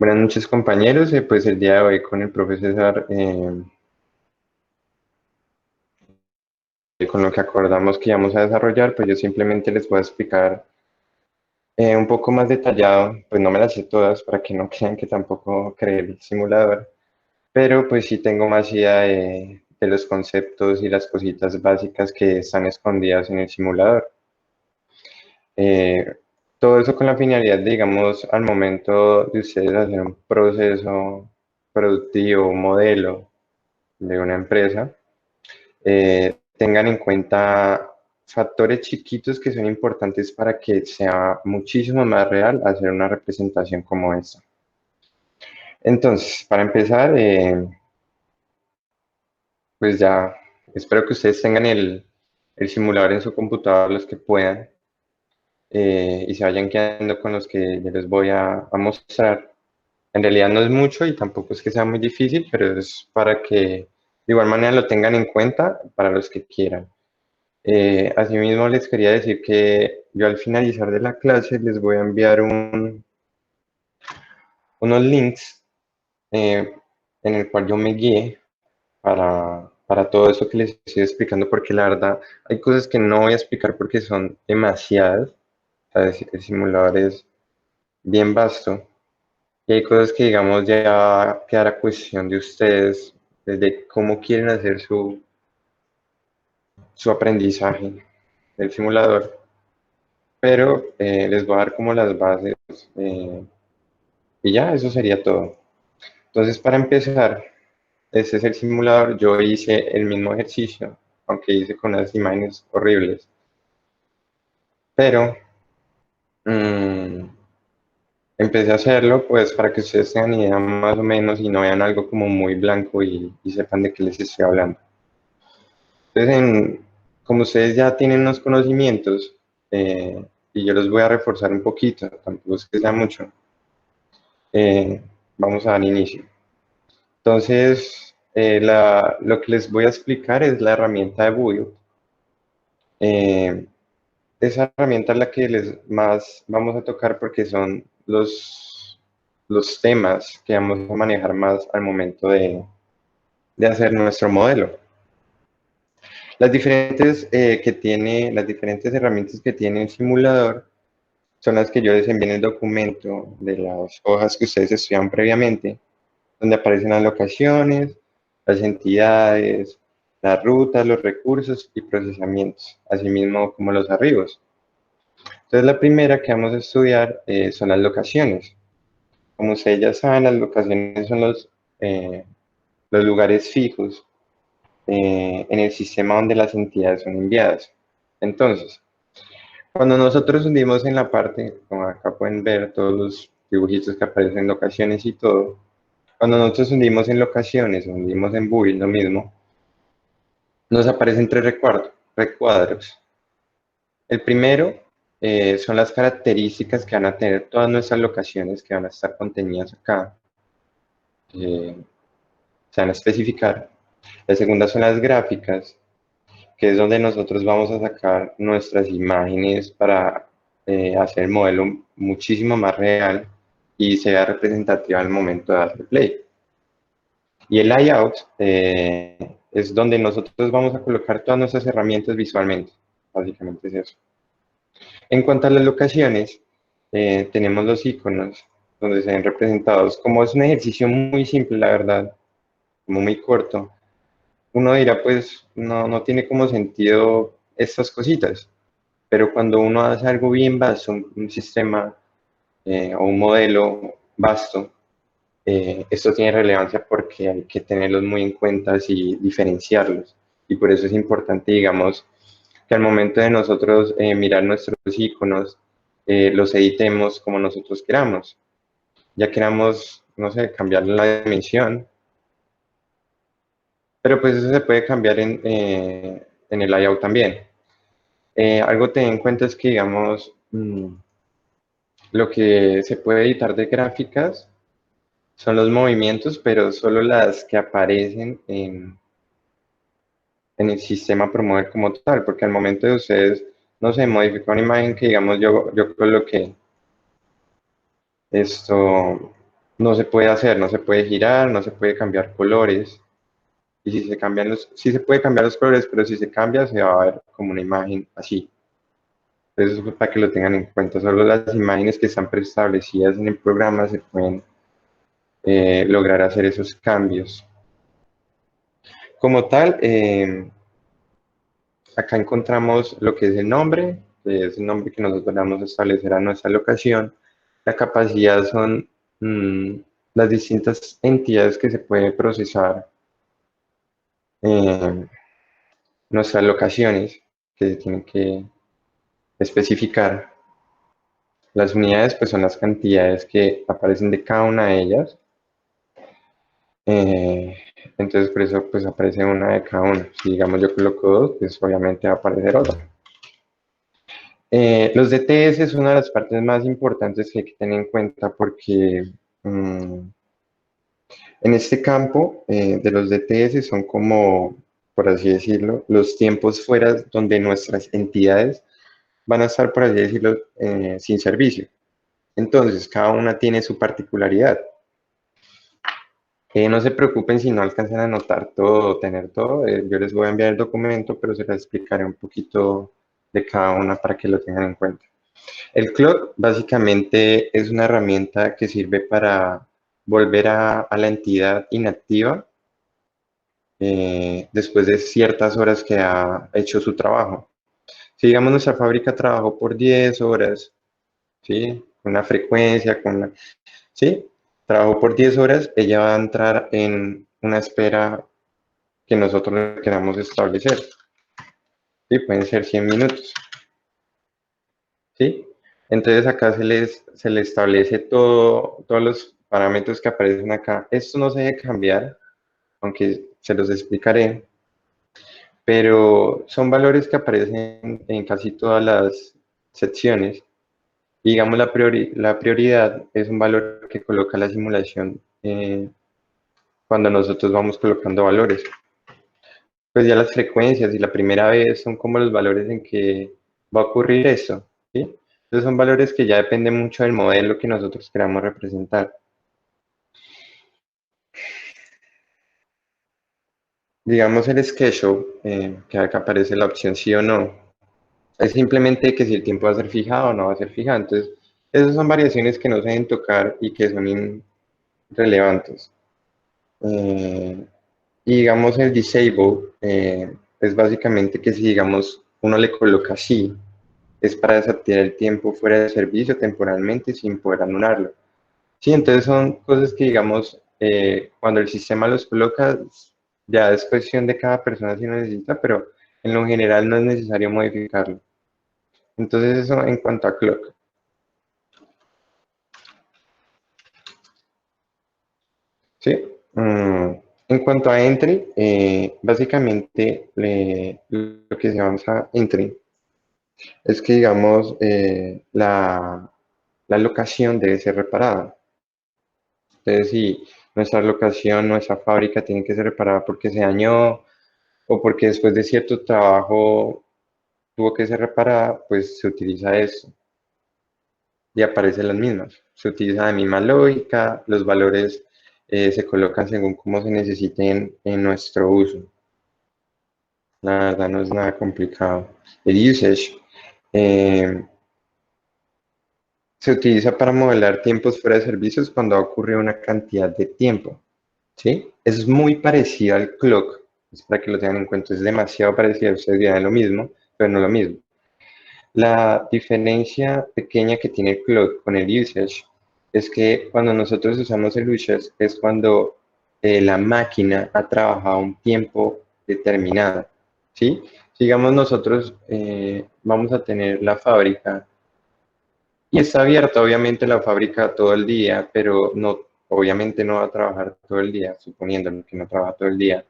Buenas noches compañeros, pues el día de hoy con el profesor, con lo que acordamos que íbamos a desarrollar, pues yo simplemente les voy a explicar un poco más detallado, pues no me las sé todas para que no crean que tampoco creé el simulador, pero pues sí tengo más idea de los conceptos y las cositas básicas que están escondidas en el simulador. Eh, Todo eso con la finalidad, digamos, al momento de ustedes hacer un proceso productivo, un modelo de una empresa, tengan en cuenta factores chiquitos que son importantes para que sea muchísimo más real hacer una representación como esta. Entonces, para empezar, pues ya espero que ustedes tengan el simulador en su computador los que puedan, y se vayan quedando con los que yo les voy a mostrar. En realidad no es mucho y tampoco es que sea muy difícil, pero es para que de igual manera lo tengan en cuenta para los que quieran. Asimismo, les quería decir que yo al finalizar de la clase les voy a enviar unos links, eh, en el cual yo me guíe para todo eso que les estoy explicando, porque la verdad hay cosas que no voy a explicar porque son demasiadas. O sea, el simulador es bien vasto y hay cosas que, digamos, ya quedará cuestión de ustedes, desde cómo quieren hacer su aprendizaje del simulador, pero les voy a dar como las bases. eh, Y ya, eso sería todo. Entonces, para empezar, este es el simulador. Yo hice el mismo ejercicio, aunque hice con unas imágenes horribles. Pero mm, empecé a hacerlo, pues, para que ustedes tengan idea más o menos y no vean algo como muy blanco y sepan de qué les estoy hablando. Entonces, como ustedes ya tienen unos conocimientos, y yo los voy a reforzar un poquito, tampoco es que sea mucho, eh, vamos a dar inicio. Entonces, lo que les voy a explicar es la herramienta de Build. Eh, Esa herramienta es la que les más vamos a tocar porque son los temas que vamos a manejar más al momento de hacer nuestro modelo. Las diferentes herramientas que tiene el simulador son las que yo les envié en el documento de las hojas que ustedes estudiaron previamente, donde aparecen las locaciones, las entidades, las rutas, los recursos y procesamientos, asimismo como los archivos. Entonces, la primera que vamos a estudiar son las locaciones. Como ustedes ya saben, las locaciones son los lugares fijos en el sistema donde las entidades son enviadas. Entonces, cuando nosotros hundimos en la parte, como acá pueden ver todos los dibujitos que aparecen en locaciones y todo, cuando nosotros hundimos en locaciones, hundimos en build, lo mismo, nos aparecen tres recuadros. El primero son las características que van a tener todas nuestras locaciones que van a estar contenidas acá, se van a especificar. La segunda son las gráficas, que es donde nosotros vamos a sacar nuestras imágenes para hacer el modelo muchísimo más real y sea representativa al momento de darle play. Y el layout es donde nosotros vamos a colocar todas nuestras herramientas visualmente. Básicamente es eso. En cuanto a las locaciones, tenemos los iconos donde se ven representados. Como es un ejercicio muy simple, la verdad, como muy corto, uno dirá, pues no tiene como sentido estas cositas. Pero cuando uno hace algo bien vasto, un sistema o un modelo vasto, esto tiene relevancia porque hay que tenerlos muy en cuenta y diferenciarlos. Y por eso es importante, digamos, que al momento de nosotros mirar nuestros iconos, los editemos como nosotros queramos. Ya queramos, no sé, cambiar la dimensión, pero pues eso se puede cambiar en el layout también. Algo a tener en cuenta es que, digamos, lo que se puede editar de gráficas son los movimientos, pero solo las que aparecen en el sistema promover como tal, porque al momento de ustedes, no sé, modificar una imagen que, digamos, yo coloqué esto, no se puede hacer, no se puede girar, no se puede cambiar colores. Y si se cambian sí se puede cambiar los colores, pero si se cambia se va a ver como una imagen así. Entonces, eso es para que lo tengan en cuenta. Solo las imágenes que están preestablecidas en el programa se pueden lograr hacer esos cambios. Como tal, acá encontramos lo que es el nombre, que es el nombre que nosotros vamos a establecer a nuestra locación. La capacidad son las distintas entidades que se puede procesar en nuestras locaciones, que se tienen que especificar. Las unidades pues son las cantidades que aparecen de cada una de ellas. Eh, entonces por eso pues aparece una de cada uno. Si digamos yo coloco dos, pues obviamente va a aparecer otra. Los DTS es una de las partes más importantes que hay que tener en cuenta porque en este campo de los DTS son como, por así decirlo, los tiempos fuera donde nuestras entidades van a estar, por así decirlo, sin servicio. Entonces, cada una tiene su particularidad. No se preocupen si no alcanzan a anotar todo o tener todo. Yo les voy a enviar el documento, pero se les explicaré un poquito de cada una para que lo tengan en cuenta. El clock básicamente es una herramienta que sirve para volver a la entidad inactiva después de ciertas horas que ha hecho su trabajo. Si digamos nuestra fábrica trabajó por 10 horas, ¿sí? Con una frecuencia, ¿sí? Trabajó por 10 horas, ella va a entrar en una espera que nosotros le queramos establecer. ¿Sí? Pueden ser 100 minutos. ¿Sí? Entonces acá se le establece todos los parámetros que aparecen acá. Esto no se debe cambiar, aunque se los explicaré, pero son valores que aparecen en casi todas las secciones. Y digamos, la prioridad es un valor que coloca la simulación cuando nosotros vamos colocando valores. Pues ya las frecuencias y la primera vez son como los valores en que va a ocurrir eso, ¿sí? Entonces son valores que ya dependen mucho del modelo que nosotros queramos representar. Digamos el schedule, que acá aparece la opción sí o no, es simplemente que si el tiempo va a ser fijado o no va a ser fijado. Entonces, esas son variaciones que no se deben tocar y que son irrelevantes. Y digamos el disable es básicamente que si digamos uno le coloca sí, es para desactivar el tiempo fuera de servicio temporalmente sin poder anularlo. Sí, entonces son cosas que digamos cuando el sistema los coloca ya es cuestión de cada persona si lo necesita, pero en lo general no es necesario modificarlo. Entonces eso en cuanto a clock. ¿Sí? En cuanto a entry, básicamente lo que se avanza entry es que, digamos, la locación debe ser reparada. Entonces, si nuestra locación, nuestra fábrica tiene que ser reparada porque se dañó o porque después de cierto trabajo tuvo que ser reparada, pues se utiliza eso y aparecen las mismas. Se utiliza la misma lógica, los valores se colocan según cómo se necesiten en nuestro uso. La verdad no es nada complicado. El usage eh, se utiliza para modelar tiempos fuera de servicios cuando ha ocurrido una cantidad de tiempo. ¿Sí? Es muy parecido al clock, es para que lo tengan en cuenta, es demasiado parecido, ustedes dirán lo mismo, pero no lo mismo. La diferencia pequeña que tiene el clock con el usage es que cuando nosotros usamos el usage es cuando la máquina ha trabajado un tiempo determinado, ¿sí? Digamos nosotros vamos a tener la fábrica y está abierta obviamente la fábrica todo el día, pero no, obviamente no va a trabajar todo el día, suponiendo que no trabaja todo el día.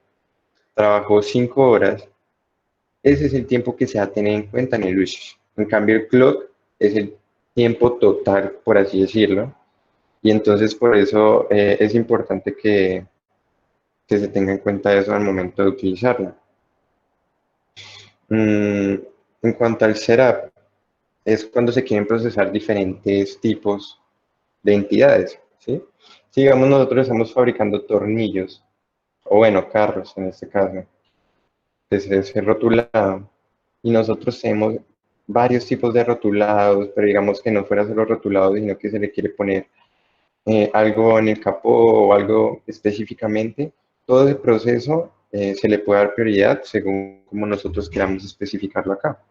Trabajó 5 horas, ese es el tiempo que se va a tener en cuenta en el usage. En cambio, el clock es el tiempo total, por así decirlo, y entonces por eso es importante que se tenga en cuenta eso al momento de utilizarla. En cuanto al setup, es cuando se quieren procesar diferentes tipos de entidades, ¿sí? Si digamos nosotros estamos fabricando tornillos, o bueno, carros en este caso, desde ese rotulado, y nosotros tenemos varios tipos de rotulados, pero digamos que no fuera solo rotulado, sino que se le quiere poner algo en el capó o algo específicamente, todo el proceso se le puede dar prioridad según como nosotros queramos especificarlo acá.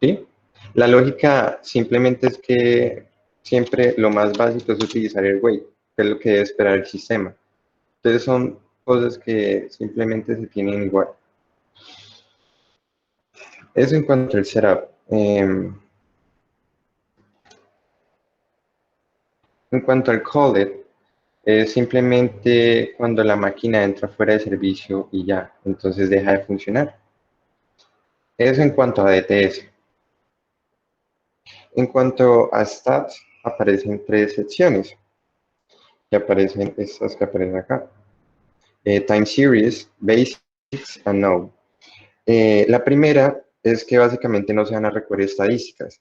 ¿Sí? La lógica simplemente es que siempre lo más básico es utilizar el weight, que es lo que debe esperar el sistema. Entonces son cosas que simplemente se tienen igual. Eso en cuanto al setup. En cuanto al call it, es simplemente cuando la máquina entra fuera de servicio y ya, entonces deja de funcionar. Eso en cuanto a DTS. En cuanto a stats, aparecen tres secciones, que aparecen estas que aparecen acá. Time Series, Basics and No. La primera es que básicamente no se van a recoger estadísticas,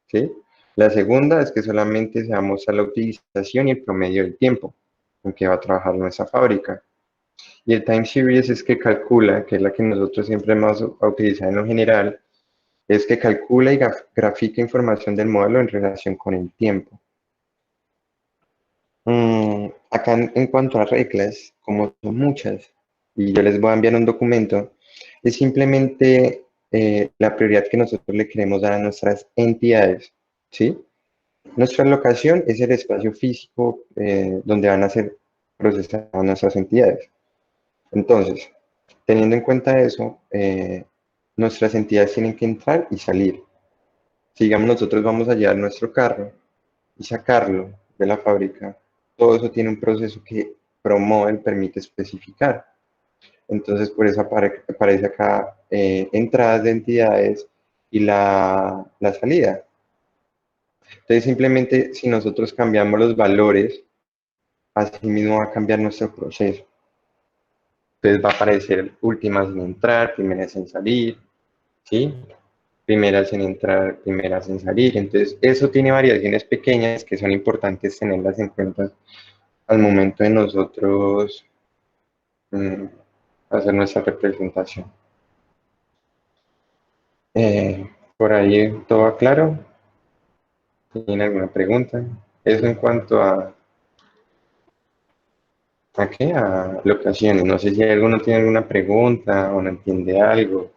¿sí? La segunda es que solamente se va a mostrar la utilización y el promedio del tiempo en que va a trabajar nuestra fábrica. Y el Time Series es que calcula, que es la que nosotros siempre vamos a utilizar en lo general, es que calcula y grafica información del modelo en relación con el tiempo. Acá en cuanto a reglas, como son muchas, y yo les voy a enviar un documento, es simplemente la prioridad que nosotros le queremos dar a nuestras entidades, ¿sí? Nuestra locación es el espacio físico donde van a ser procesadas nuestras entidades. Entonces, teniendo en cuenta eso, nuestras entidades tienen que entrar y salir. Si digamos nosotros vamos a llevar nuestro carro y sacarlo de la fábrica, todo eso tiene un proceso que Promoven permite especificar. Entonces, por eso aparece acá entradas de entidades y la salida. Entonces, simplemente si nosotros cambiamos los valores, así mismo va a cambiar nuestro proceso. Entonces va a aparecer últimas en entrar, primeras en salir, ¿sí? Primeras en entrar, primeras en salir. Entonces, eso tiene variaciones pequeñas que son importantes tenerlas en cuenta al momento de nosotros mm, hacer nuestra representación. Por ahí todo claro. ¿Tienen alguna pregunta? Eso en cuanto ¿a qué? A locaciones. No sé si alguno tiene alguna pregunta o no entiende algo,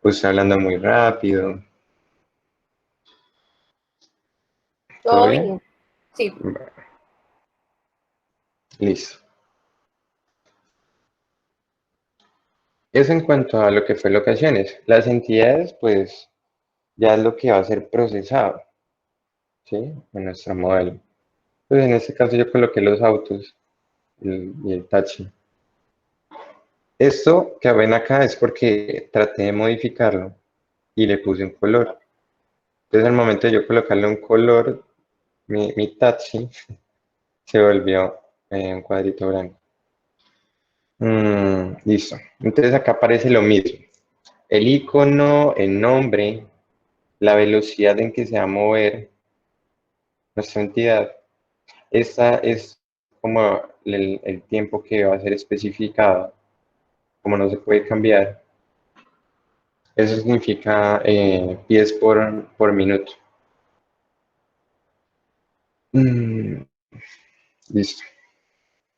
pues está hablando muy rápido. ¿Todo Todo bien? bien. Sí. Listo. Eso en cuanto a lo que fue locaciones. Las entidades, pues, ya es lo que va a ser procesado, ¿sí? En nuestro modelo. Pues en este caso yo coloqué los autos y el taxi. Esto que ven acá es porque traté de modificarlo y le puse un color. Entonces al momento de yo colocarle un color, mi taxi se volvió un cuadrito blanco. Listo. Entonces acá aparece lo mismo. El icono, el nombre, la velocidad en que se va a mover nuestra entidad. Esta es como el tiempo que va a ser especificado, como no se puede cambiar. Eso significa pies por minuto. Mm, listo.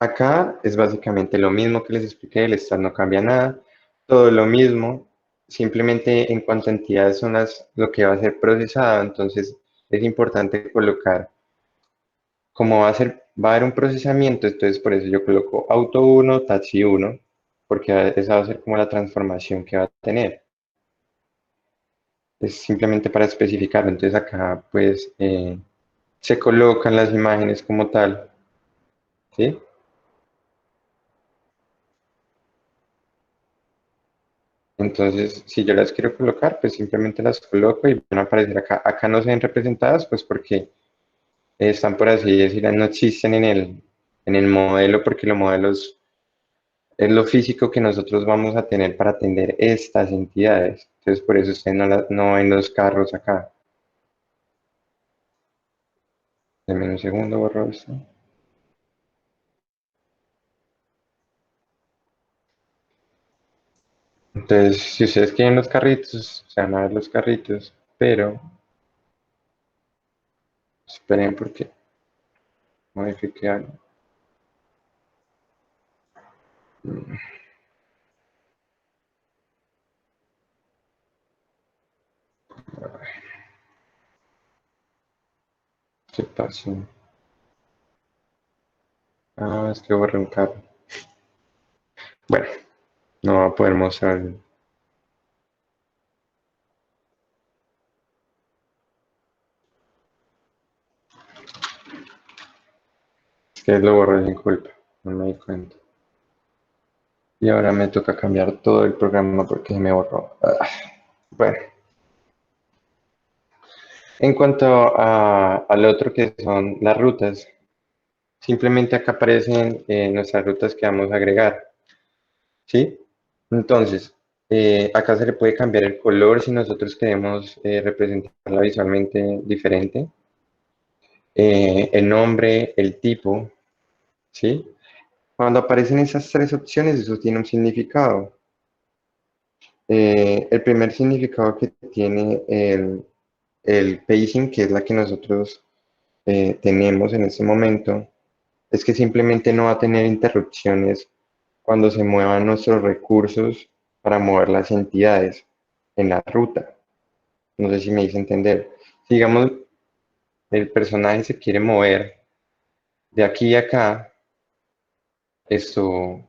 Acá es básicamente lo mismo que les expliqué, el estado no cambia nada, todo lo mismo, simplemente en cuanto a entidades son lo que va a ser procesado, entonces es importante colocar, como va a haber un procesamiento, entonces por eso yo coloco auto 1, taxi 1, porque esa va a ser como la transformación que va a tener. Es simplemente para especificarlo, entonces acá pues se colocan las imágenes como tal, ¿sí? Entonces, si yo las quiero colocar, pues simplemente las coloco y van a aparecer acá. Acá no se ven representadas, pues porque están, por así decirlo, no existen en el modelo, porque los modelos es lo físico que nosotros vamos a tener para atender estas entidades. Entonces, por eso usted no, no ven los carros acá. Deme un segundo, borro esto. Entonces, si ustedes quieren los carritos, se van a ver los carritos, pero esperen porque modifique algo. Mm, ¿Qué pasó? Ah, es que borré un carro. Bueno, no va a poder mostrarlo. Es que lo borré sin culpa, no me di cuenta. Y ahora me toca cambiar todo el programa porque se me borró. Bueno, en cuanto al otro que son las rutas, simplemente acá aparecen nuestras rutas que vamos a agregar, ¿sí? Entonces, acá se le puede cambiar el color si nosotros queremos representarla visualmente diferente, el nombre, el tipo, ¿sí? Cuando aparecen esas tres opciones, eso tiene un significado. El primer significado que tiene el pacing, que es la que nosotros tenemos en este momento, es que simplemente no va a tener interrupciones cuando se muevan nuestros recursos para mover las entidades en la ruta. No sé si me hice entender. Si, digamos, el personaje se quiere mover de aquí a acá, esto,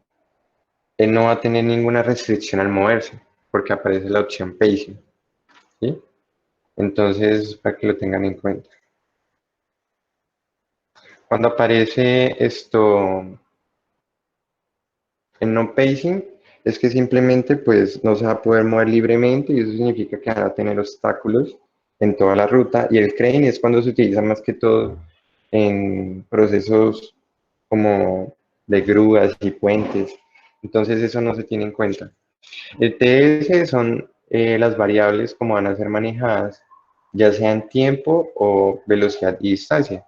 él no va a tener ninguna restricción al moverse, porque aparece la opción pacing, ¿sí? Entonces, para que lo tengan en cuenta. Cuando aparece esto en no pacing, es que simplemente pues no se va a poder mover libremente y eso significa que van a tener obstáculos en toda la ruta. Y el crane es cuando se utiliza más que todo en procesos como de grúas y puentes. Entonces eso no se tiene en cuenta. El TS son las variables como van a ser manejadas, ya sea en tiempo o velocidad y distancia.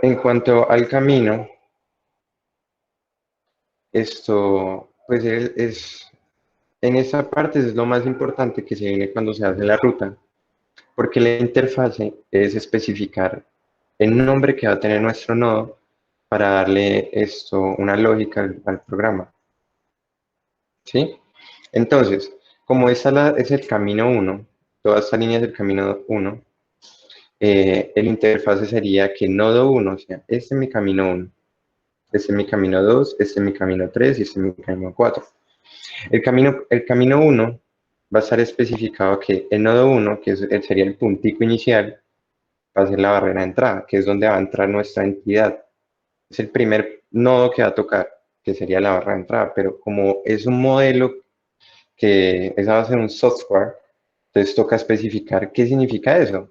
En cuanto al camino, esto pues en esa parte es lo más importante que se viene cuando se hace la ruta, porque la interfase es especificar el nombre que va a tener nuestro nodo para darle esto una lógica al programa, ¿sí? Entonces, como esta es el camino uno, toda esta línea es el camino uno, el interfase sería que nodo uno, o sea, este es mi camino uno, este es mi camino 2, este es mi camino 3 y este es mi camino 4. El camino uno va a estar especificado que el nodo uno, que sería el puntico inicial, va a ser la barrera de entrada, que es donde va a entrar nuestra entidad. Es el primer nodo que va a tocar, que sería la barra de entrada, pero como es un modelo que esa va a ser un software, entonces toca especificar qué significa eso.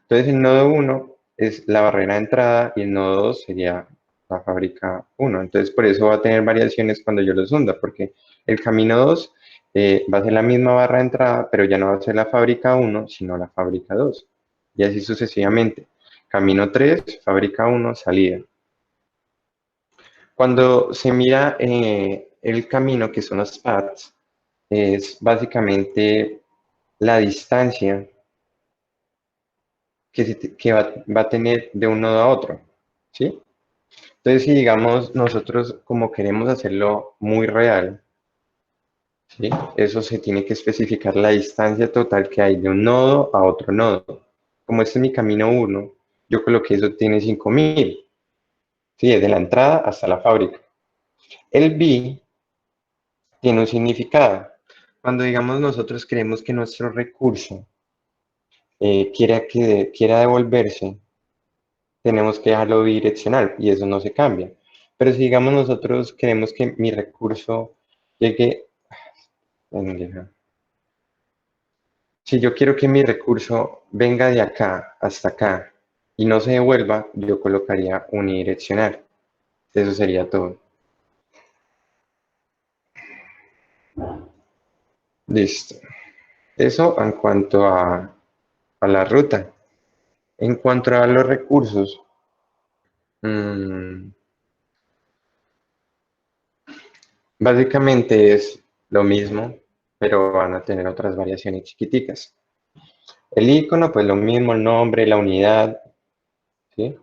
Entonces el nodo uno es la barrera de entrada y el nodo 2 sería la fábrica uno. Entonces por eso va a tener variaciones cuando yo los hunda, porque el camino 2 va a ser la misma barra de entrada, pero ya no va a ser la fábrica uno, sino la fábrica 2. Y así sucesivamente. Camino 3, fábrica uno, salida. Cuando se mira el camino, que son los paths, es básicamente la distancia que va a tener de un nodo a otro, ¿sí? Entonces, si digamos nosotros como queremos hacerlo muy real, ¿sí? Eso se tiene que especificar la distancia total que hay de un nodo a otro nodo. Como este es mi camino uno, yo coloqué eso tiene 5000, ¿sí? Desde la entrada hasta la fábrica. El B tiene un significado. Cuando digamos nosotros queremos que nuestro recurso quiera devolverse, tenemos que dejarlo bidireccional y eso no se cambia. Pero si digamos nosotros queremos que mi recurso llegue, bueno, si yo quiero que mi recurso venga de acá hasta acá y no se devuelva, yo colocaría unidireccional. Eso sería todo. Listo. Eso en cuanto a la ruta. En cuanto a los recursos, mm, básicamente es lo mismo, pero van a tener otras variaciones chiquiticas. El icono, pues lo mismo, el nombre, la unidad, ¿sí?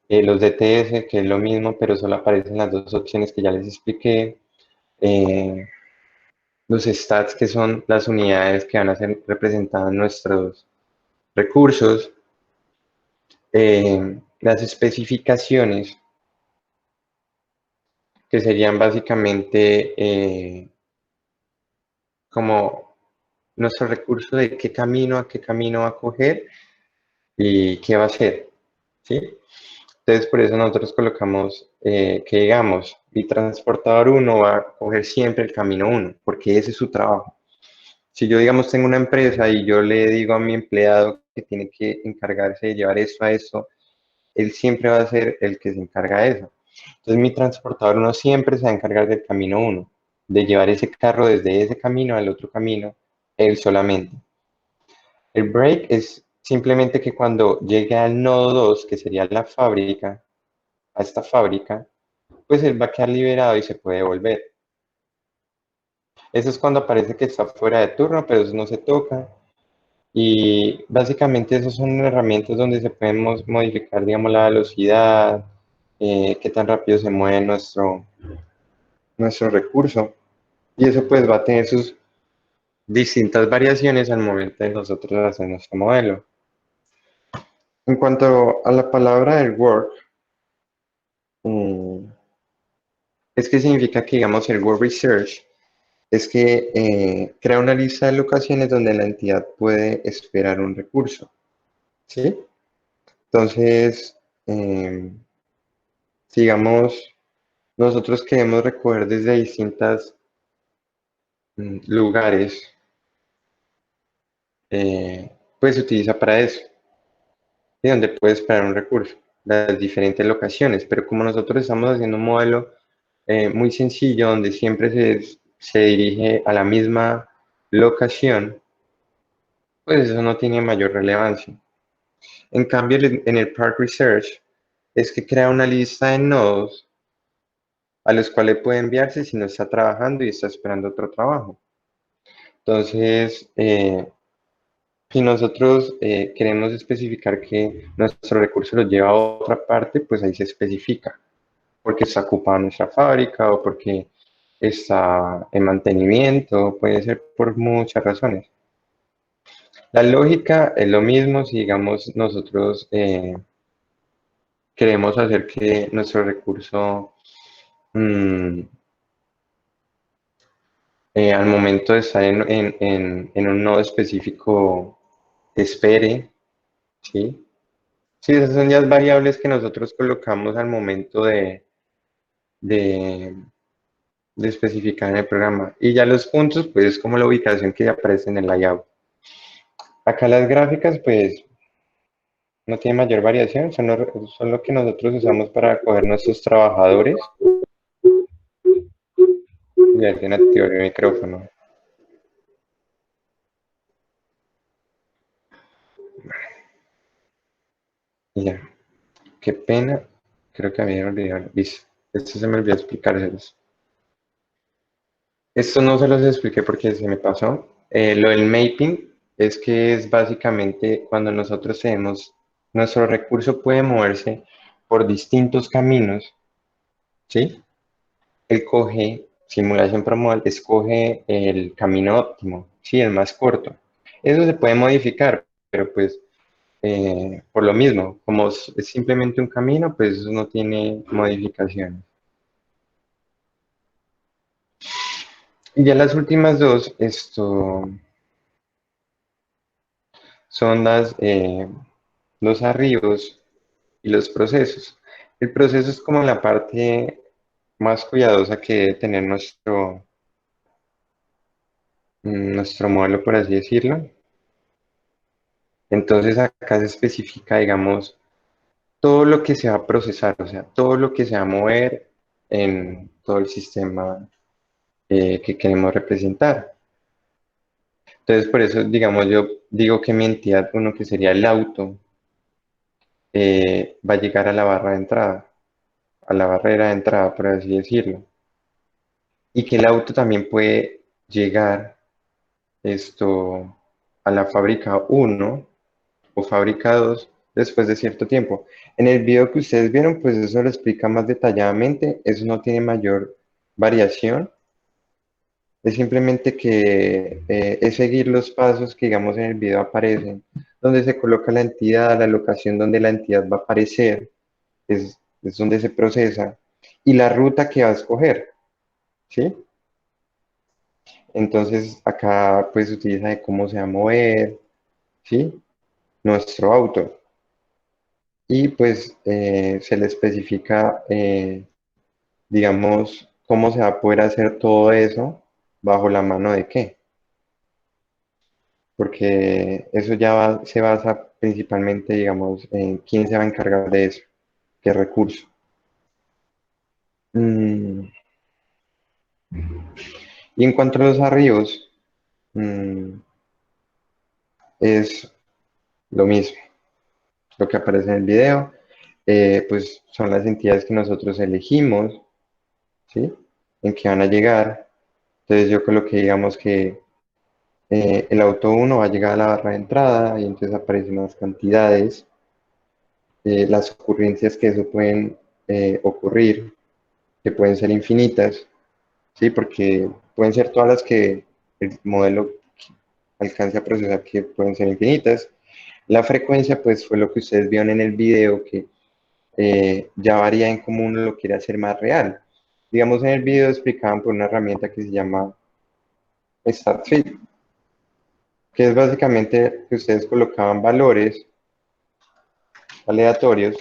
Los DTS, que es lo mismo, pero solo aparecen las dos opciones que ya les expliqué. Eh, los stats, que son las unidades que van a ser representadas en nuestros recursos. Las especificaciones, que serían básicamente como nuestro recurso de qué camino a qué camino va a coger y qué va a hacer, ¿sí? Entonces, por eso nosotros colocamos que, digamos, mi transportador uno va a coger siempre el camino uno, porque ese es su trabajo. Si yo, digamos, tengo una empresa y yo le digo a mi empleado que tiene que encargarse de llevar esto a esto, él siempre va a ser el que se encarga de eso. Entonces, mi transportador uno siempre se va a encargar del camino uno, de llevar ese carro desde ese camino al otro camino, él solamente. El break es simplemente que cuando llegue al nodo 2, que sería la fábrica, a esta fábrica, pues él va a quedar liberado y se puede volver. Eso es cuando aparece que está fuera de turno, pero eso no se toca. Y básicamente esas son herramientas donde se pueden modificar, digamos, la velocidad, qué tan rápido se mueve nuestro recurso. Y eso pues va a tener sus distintas variaciones al momento de nosotros hacer nuestro modelo. En cuanto a la palabra del work, mm, es que significa que, digamos, el work research es que crea una lista de locaciones donde la entidad puede esperar un recurso, ¿sí? Entonces, digamos, nosotros queremos recoger desde distintos lugares, pues se utiliza para eso, y donde puede esperar un recurso, las diferentes locaciones, pero como nosotros estamos haciendo un modelo muy sencillo, donde siempre se dirige a la misma locación, pues eso no tiene mayor relevancia. En cambio, en el Park Research es que crea una lista de nodos a los cuales puede enviarse si no está trabajando y está esperando otro trabajo. Entonces, si nosotros queremos especificar que nuestro recurso lo lleva a otra parte, pues ahí se especifica, porque está ocupada nuestra fábrica o porque está en mantenimiento, puede ser por muchas razones. La lógica es lo mismo si, digamos, nosotros queremos hacer que nuestro recurso, mm, al momento de estar en un nodo específico, espere, ¿sí? Sí, esas son ya variables que nosotros colocamos al momento de, de especificar en el programa. Y ya los puntos, pues es como la ubicación que aparece en el layout. Acá las gráficas, pues no tiene mayor variación, son lo que nosotros usamos para coger nuestros trabajadores. Ya tiene activado el micrófono. Y ya, qué pena, creo que había olvidado. Listo, esto se me olvidó explicárselos. Esto no se los expliqué porque se me pasó. Lo del mapping es que es básicamente cuando nosotros tenemos, nuestro recurso puede moverse por distintos caminos, ¿sí? Él coge, simulación promodal, escoge el camino óptimo, ¿sí? El más corto. Eso se puede modificar, pero pues por lo mismo, como es simplemente un camino, pues eso no tiene modificaciones. Y ya las últimas dos, esto son los arribos y los procesos. El proceso es como la parte más cuidadosa que debe tener nuestro modelo, por así decirlo. Entonces acá se especifica, digamos, todo lo que se va a procesar, o sea, todo lo que se va a mover en todo el sistema que queremos representar. Entonces, por eso, digamos, yo digo que mi entidad uno que sería el auto, va a llegar a la barra de entrada, a la barrera de entrada, por así decirlo. Y que el auto también puede llegar esto a la fábrica uno o fábrica 2 después de cierto tiempo. En el video que ustedes vieron, pues eso lo explica más detalladamente, eso no tiene mayor variación, es simplemente que es seguir los pasos que digamos en el video aparecen, donde se coloca la entidad, la locación donde la entidad va a aparecer, es donde se procesa, y la ruta que va a escoger, ¿sí? Entonces acá pues se utiliza de cómo se va a mover, ¿sí? Nuestro auto. Y pues se le especifica, digamos, cómo se va a poder hacer todo eso bajo la mano de qué. Porque eso ya se basa principalmente, digamos, en quién se va a encargar de eso, qué recurso. Mm, Y en cuanto a los arribos, mm, es lo mismo, lo que aparece en el video, pues son las entidades que nosotros elegimos, ¿sí? En que van a llegar. Entonces yo coloqué, digamos que el auto uno va a llegar a la barra de entrada y entonces aparecen las cantidades, las ocurrencias que eso pueden ocurrir, que pueden ser infinitas, ¿sí? Porque pueden ser todas las que el modelo alcance a procesar, que pueden ser infinitas. La frecuencia, pues fue lo que ustedes vieron en el video, que ya varía en cómo uno lo quiere hacer más real. Digamos, en el video explicaban por una herramienta que se llama StatFit, que es básicamente que ustedes colocaban valores aleatorios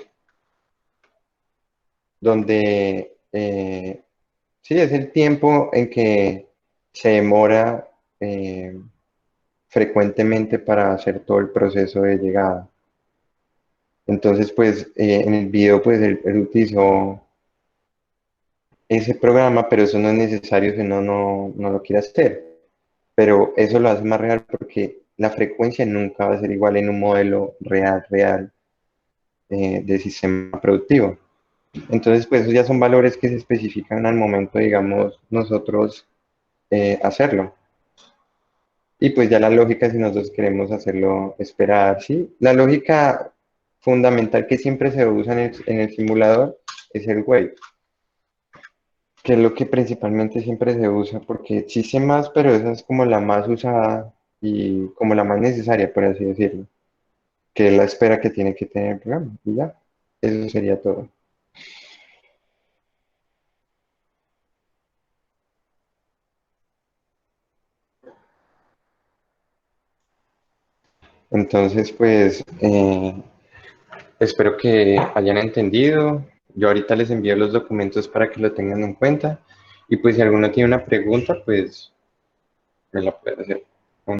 donde sí es el tiempo en que se demora frecuentemente para hacer todo el proceso de llegada. Entonces, pues en el video, pues él utilizó ese programa, pero eso no es necesario si uno no lo quiere hacer. Pero eso lo hace más real porque la frecuencia nunca va a ser igual en un modelo real de sistema productivo. Entonces, pues esos ya son valores que se especifican al momento, digamos, nosotros hacerlo. Y pues ya la lógica, si nosotros queremos hacerlo esperar, ¿sí? La lógica fundamental que siempre se usa en el simulador es el wait, que es lo que principalmente siempre se usa, porque existe más, pero esa es como la más usada y como la más necesaria, por así decirlo, que es la espera que tiene que tener el programa. Y ya, eso sería todo. Entonces, pues, espero que hayan entendido. Yo ahorita les envío los documentos para que lo tengan en cuenta. Y pues si alguno tiene una pregunta, pues me la puede hacer.